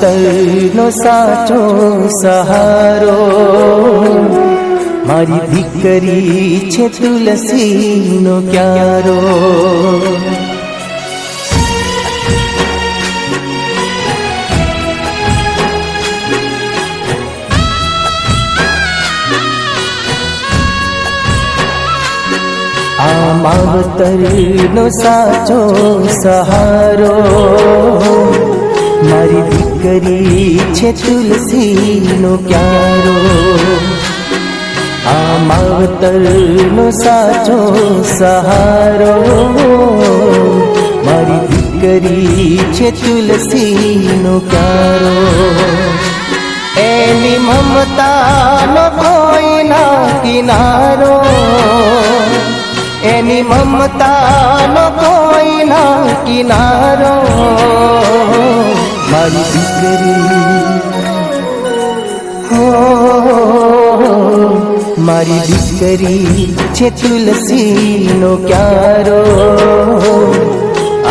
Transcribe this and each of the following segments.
માવતરનો સાચો સહારો, મારી દીકરી છે તુલસીનો ક્યારો. આ માવતરનો સાચો સહારો, મારી દીકરી છે તુલસીનો ક્યારો. આ માવતરનો સાચો સહારો, મારી દીકરી છે તુલસીનો ક્યારો. એની મમતાનો કોઈ ના કિનારો, એની મમતાનો કોઈ ના કિનારો. મારી દીકરી હો, મારી દીકરી છે તુલસીનો ક્યારો.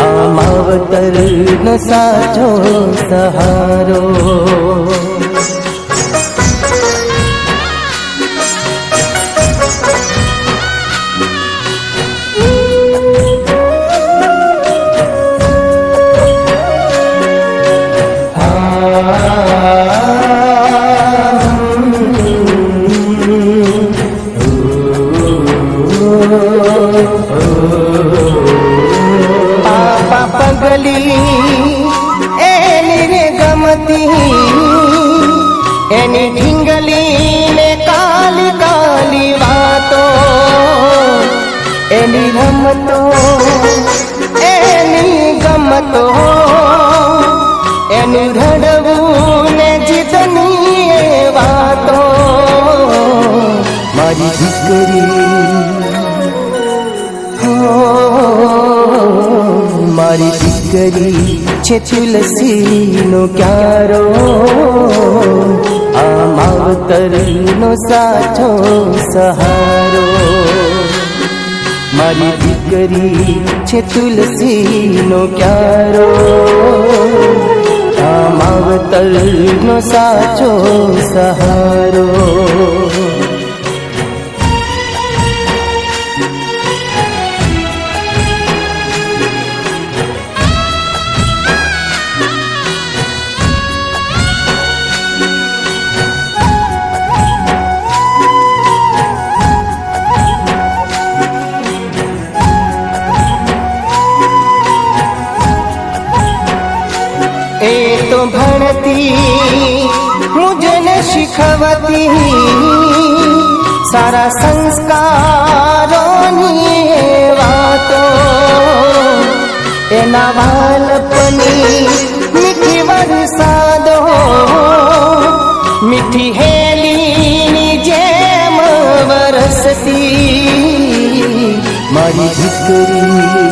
આ માવતરનો સાચો સહારો. એની રે ગમતી, એની ઢીંગલી ને કાલી કાલી વાતો, એની રમતો, એની ગમતો, એનું રડવું ને જીતની એ વાતો. મારી દીકરી મારી દીકરી છે તુલસીનો ક્યારો. આ માવતરનો સાચો સહારો, મારી દીકરી છે તુલસીનો ક્યારો. આ માવતરનો સાચો સહારો. એ તો ભણતી મુझने શીખવતી, સારા સંસ્કારોની વાતો. એના વાલપની મીઠી વરસાદો, મીઠી હેલીની જેમ વરસતી. મારી દીકરી